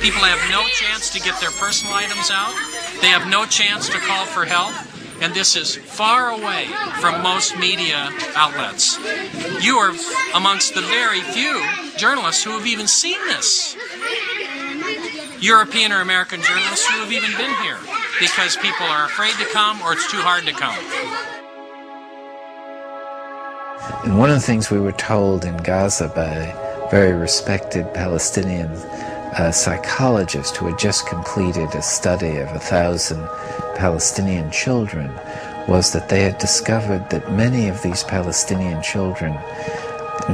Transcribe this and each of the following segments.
People have no chance to get their personal items out. They have no chance to call for help. And this is far away from most media outlets. You are amongst the very few journalists who have even seen this. European or American journalists who have even been here because people are afraid to come or it's too hard to come. And one of the things we were told in Gaza by a very respected Palestinian psychologist who had just completed a study of 1,000 Palestinian children was that they had discovered that many of these Palestinian children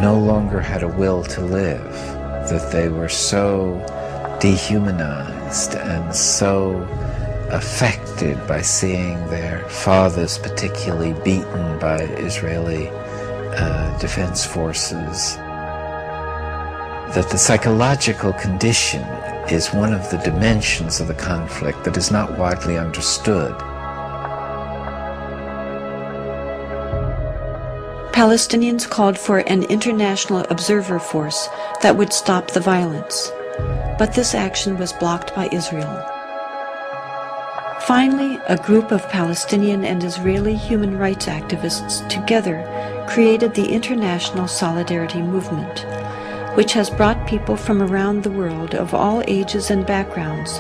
no longer had a will to live, that they were so dehumanized and so affected by seeing their fathers particularly beaten by Israeli defense forces, that the psychological condition is one of the dimensions of the conflict that is not widely understood. Palestinians called for an international observer force that would stop the violence, but this action was blocked by Israel. Finally, a group of Palestinian and Israeli human rights activists together created the International Solidarity Movement, which has brought people from around the world of all ages and backgrounds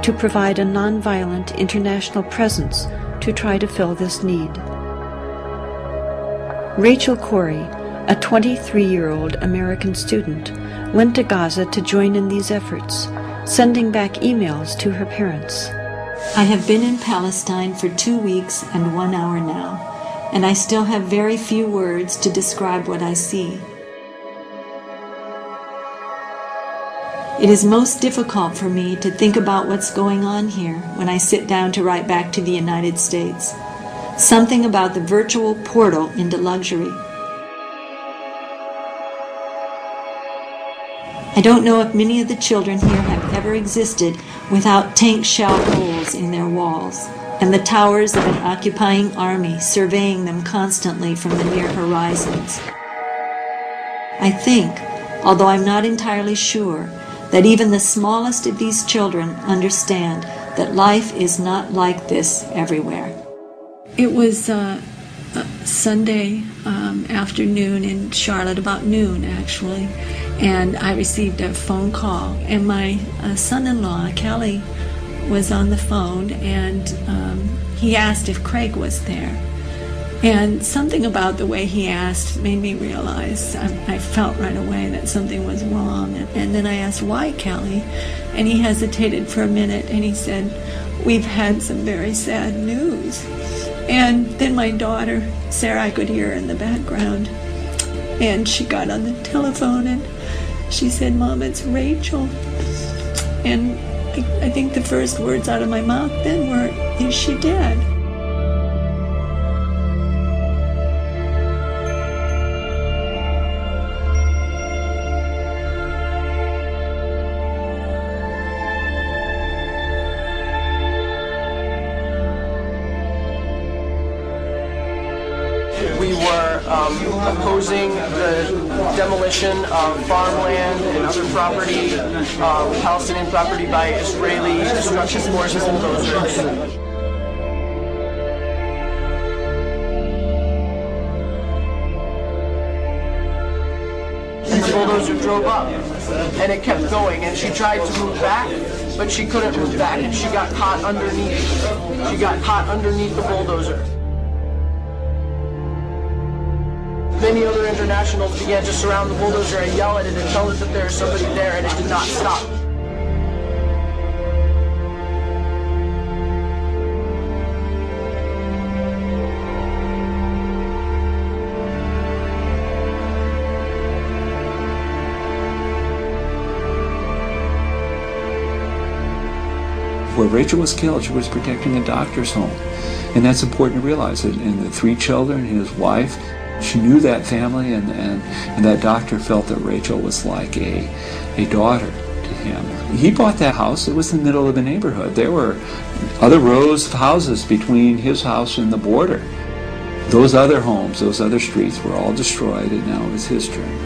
to provide a nonviolent international presence to try to fill this need. Rachel Corey, a 23-year-old American student, went to Gaza to join in these efforts, sending back emails to her parents. I have been in Palestine for 2 weeks and 1 hour now, and I still have very few words to describe what I see. It is most difficult for me to think about what's going on here when I sit down to write back to the United States. Something about the virtual portal into luxury. I don't know if many of the children here have ever existed without tank shell holes in their walls, and the towers of an occupying army surveying them constantly from the near horizons. I think, although I'm not entirely sure, that even the smallest of these children understand that life is not like this everywhere. It was Sunday afternoon in Charlotte, about noon actually, and I received a phone call, and my son-in-law, Kelly, was on the phone, and he asked if Craig was there. And something about the way he asked made me realize, I felt right away that something was wrong. And then I asked, why, Kelly? And he hesitated for a minute, and he said, we've had some very sad news. And then my daughter, Sarah, I could hear her in the background, and she got on the telephone, and she said, Mom, it's Rachel. And I think the first words out of my mouth then were, is she dead? We were opposing the demolition of farmland and other property, Palestinian property, by Israeli destruction forces and bulldozers. And the bulldozer drove up, and it kept going, and she tried to move back, but she couldn't move back, and she got caught underneath. She got caught underneath the bulldozer. Many other internationals began to surround the bulldozer and yell at it and tell it that there is somebody there, and it did not stop. Where Rachel was killed, she was protecting a doctor's home. And that's important to realize. And the 3 children, his wife, she knew that family, and that doctor felt that Rachel was like a daughter to him. He bought that house. It was in the middle of a neighborhood. There were other rows of houses between his house and the border. Those other homes, those other streets were all destroyed, and now it was his turn.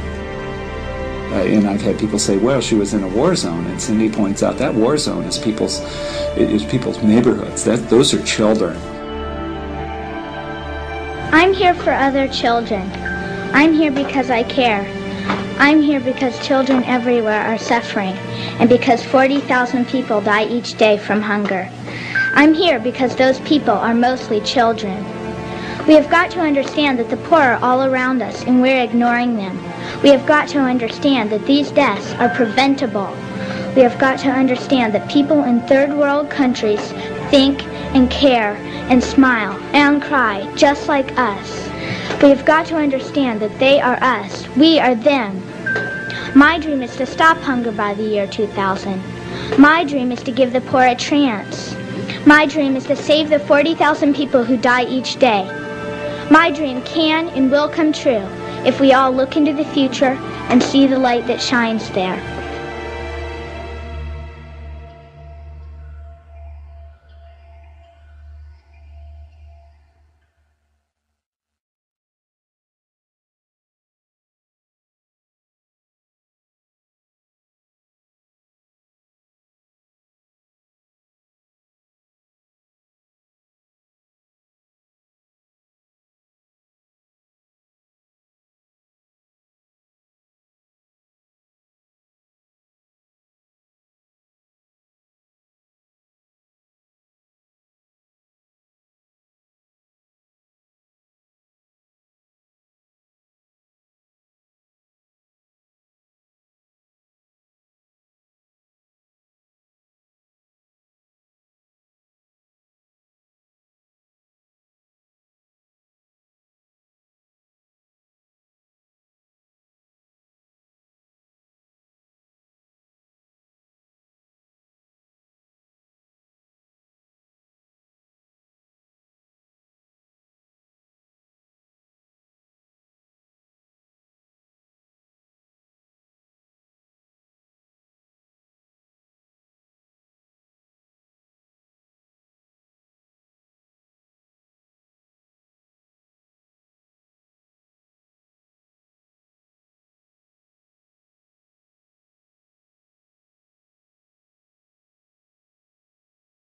And I've had people say, well, she was in a war zone, and Cindy points out that war zone is people's neighborhoods. Those are children. I'm here for other children. I'm here because I care. I'm here because children everywhere are suffering, and because 40,000 people die each day from hunger. I'm here because those people are mostly children. We have got to understand that the poor are all around us and we're ignoring them. We have got to understand that these deaths are preventable. We have got to understand that people in third world countries think and care and smile and cry just like us. We have got to understand that they are us. We are them. My dream is to stop hunger by the year 2000. My dream is to give the poor a chance. My dream is to save the 40,000 people who die each day. My dream can and will come true if we all look into the future and see the light that shines there.